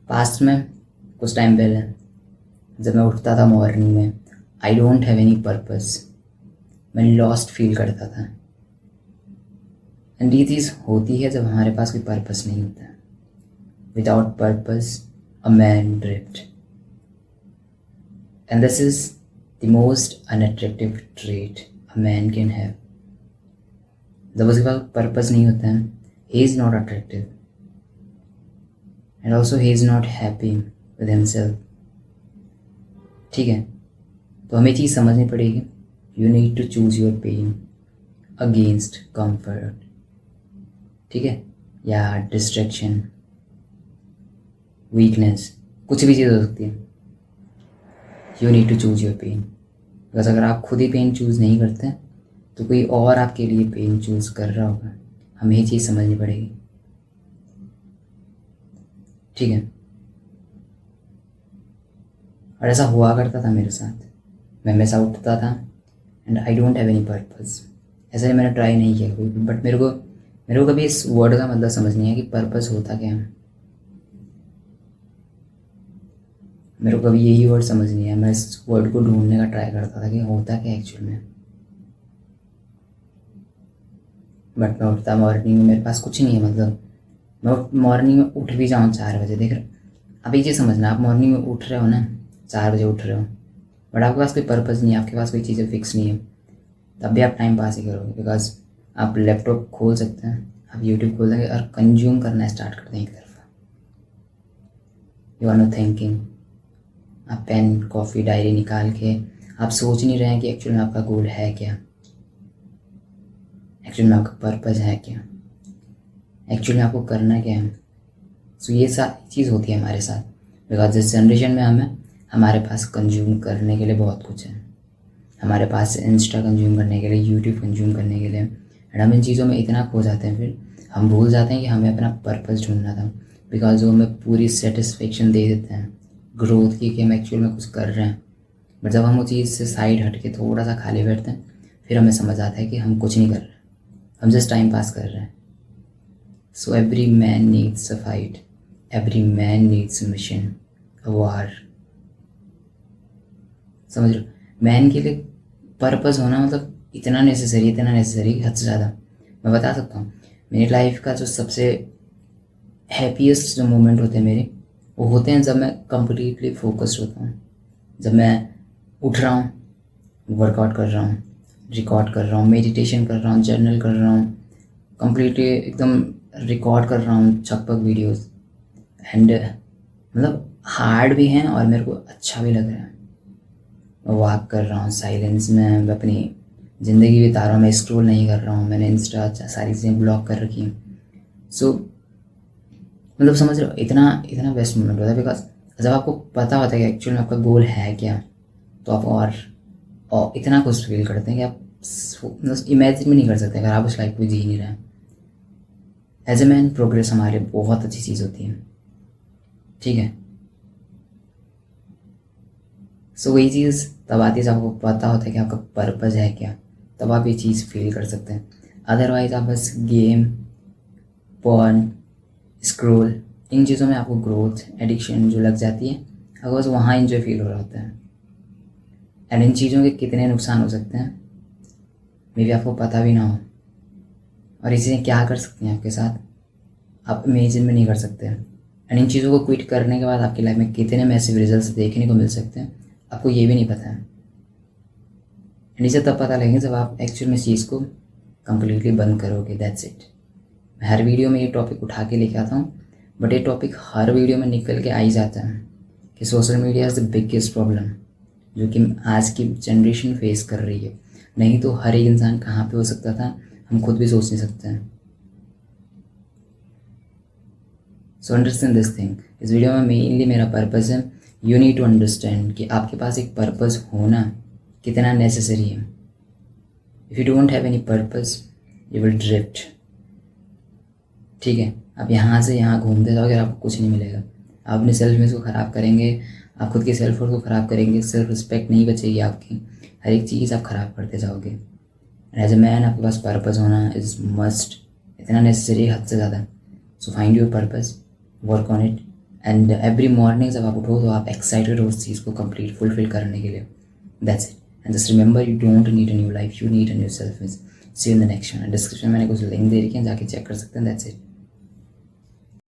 Past में कुछ time पहले जब मैं उठता था मॉर्निंग में, I don't have any purpose, मैं लॉस्ट फील करता था। एंड ये चीज़ होती है जब हमारे पास कोई पर्पस नहीं होता। Without purpose a man drift, and this is the most unattractive trait a man can have. जब उसके पास पर्पस नहीं होता है, he is not attractive and also he is not happy with himself. ठीक है, तो हमें चीज़ समझनी पड़ेगी, you need to choose your pain against comfort. ठीक है, या डिस्ट्रैक्शन, वीकनेस, कुछ भी चीज़ हो सकती है। You need to choose your pain, because अगर आप खुद ही पेन चूज़ नहीं करते तो कोई और आपके लिए पेन चूज़ कर रहा होगा। हमें ये चीज़ समझनी पड़ेगी। ठीक है, और ऐसा हुआ करता था मेरे साथ। मैं हमेशा उठता था and I don't have any purpose. ऐसा मैंने ट्राई नहीं किया कभी, बट मेरे को कभी इस वर्ड का मतलब समझ नहीं आया कि पर्पस होता क्या है। मेरे को कभी यही वर्ड समझ नहीं आया। मैं इस वर्ड को ढूंढने का ट्राई करता था कि होता क्या एक्चुअल में। बट मैं उठता मॉर्निंग में, मेरे पास कुछ नहीं है। मतलब मैं मॉर्निंग में उठ भी जाऊँ 4 बजे, देख रहे अब एक चीज़ समझना, आप मॉर्निंग में उठ रहे हो ना, 4 बजे उठ रहे हो, बट आपके पास कोई पर्पज़ नहीं है, आपके पास कोई चीज़ें फिक्स नहीं है, तब भी आप टाइम पास ही करोगे। बिकॉज आप लैपटॉप खोल सकते हैं, आप यूट्यूब खोल देंगे और कंज्यूम करना स्टार्ट कर देंगे एक तरफ। You are no thinking. आप पेन कॉफ़ी डायरी निकाल के आप सोच नहीं रहे हैं कि एक्चुअल में आपका गोल है क्या, एक्चुअल में आपका पर्पज़ है क्या, एक्चुअल में आपको करना क्या है। सो ये सारी चीज़ होती है हमारे साथ। बिकॉज जिस जनरेशन में हमारे पास कंज्यूम करने के लिए बहुत कुछ है। हमारे पास इंस्टा कंज्यूम करने के लिए, यूट्यूब कंज्यूम करने के लिए, एंड हम इन चीज़ों में इतना खो जाते हैं, फिर हम भूल जाते हैं कि हमें अपना पर्पस ढूंढना था। बिकॉज वो हमें पूरी सेटिस्फेक्शन दे देते हैं ग्रोथ की, कि हम एक्चुअल में कुछ कर रहे हैं। बट जब हम वो चीज़ से साइड हट के थोड़ा सा खाली बैठते हैं, फिर हमें समझ आता है कि हम कुछ नहीं कर रहे, हम जस्ट टाइम पास कर रहे हैं। So every man needs a fight, every man needs a mission, a war. समझ रहे हो, मैन के लिए पर्पस होना मतलब इतना नेसेसरी, हद से ज़्यादा। मैं बता सकता हूँ, मेरी लाइफ का जो सबसे हैप्पीएस्ट जो मोमेंट होते हैं मेरे, वो होते हैं जब मैं कम्प्लीटली फोकस्ड होता हूँ। जब मैं उठ रहा हूँ, वर्कआउट कर रहा हूँ, रिकॉर्ड कर रहा हूँ, मेडिटेशन कर रहा हूँ, जर्नल कर रहा हूँ, कम्प्लीटली एकदम रिकॉर्ड कर रहा हूँ छकपक वीडियोस, एंड मतलब हार्ड भी हैं और मेरे को अच्छा भी लग रहा है। मैं वॉक कर रहा हूँ साइलेंस में, मैं अपनी ज़िंदगी बिता रहा हूँ, मैं स्क्रॉल नहीं कर रहा हूँ, मैंने इंस्टा सारी चीज़ें ब्लॉक कर रखी हैं। सो मतलब समझ रहे हो, इतना इतना बेस्ट मोमेंट होता है। बिकॉज जब आपको पता होता है कि एक्चुअल में आपका गोल है क्या, तो आप और इतना खुश फील करते हैं कि आप मतलब इमेजिन भी नहीं कर सकते अगर आप उस लाइफ को जी नहीं रहे हैं। एज ए मैन प्रोग्रेस हमारे बहुत अच्छी चीज़ होती है। ठीक है, सो वही चीज़ तब आती है जब आपको पता होता है कि आपका पर्पज़ है क्या, तब आप ये चीज़ फील कर सकते हैं। अदरवाइज़ आप बस गेम, पॉर्न, स्क्रोल, इन चीज़ों में आपको ग्रोथ एडिक्शन जो लग जाती है, अगर बस वहाँ इंजॉय फील हो रहा होता है। एंड इन चीज़ों के कितने नुकसान हो सकते हैं मे बी आपको पता भी ना हो, और ये चीज़ें क्या कर सकती हैं आपके साथ, आप इमेजिन भी नहीं कर सकते। एंड इन चीज़ों को क्विट करने के बाद आपकी लाइफ में कितने मैसिव रिजल्ट्स देखने को मिल सकते हैं, आपको ये भी नहीं पता है। एंड इसे तब पता लगेगा जब आप एक्चुअल में इस चीज़ को कम्प्लीटली बंद करोगे। That's it. हर वीडियो में ये टॉपिक उठा के लेके आता हूँ, बट ये टॉपिक हर वीडियो में निकल के आ ही जाता है कि social media is the biggest problem जो कि आज की जनरेशन फेस कर रही है। नहीं तो हर एक इंसान कहाँ पे हो सकता था, हम खुद भी सोच नहीं सकते हैं। So understand this thing. इस वीडियो में मेनली मेरा पर्पज़ है, यू नीड टू अंडरस्टैंड कि आपके पास एक पर्पज़ होना कितना नेसेसरी है। If you don't have any purpose you will drift. ठीक है, आप यहाँ से यहाँ घूमते जाओगे, आपको कुछ नहीं मिलेगा। आप अपने सेल्फ इमेज को ख़राब करेंगे, आप खुद की सेल्फ वर्थ को ख़राब करेंगे, सेल्फ रिस्पेक्ट नहीं बचेगी आपकी, हर एक चीज़ आप ख़राब करते जाओगे। एज ए मैन आपके पास पर्पज़ होना इज़ मस्ट, इतना नेसेसरी हद से ज़्यादा। So find your purpose, work on it and every morning जब आप उठो तो आप एक्साइटेड हो उस चीज़ को कंप्लीट फुलफिल करने के लिए. That's it. And just remember, you don't need a new life, you need a new self. See in the next one. Description में मैंने कुछ लिंक दे रखी है, जाके चेक कर सकते हैं. That's it.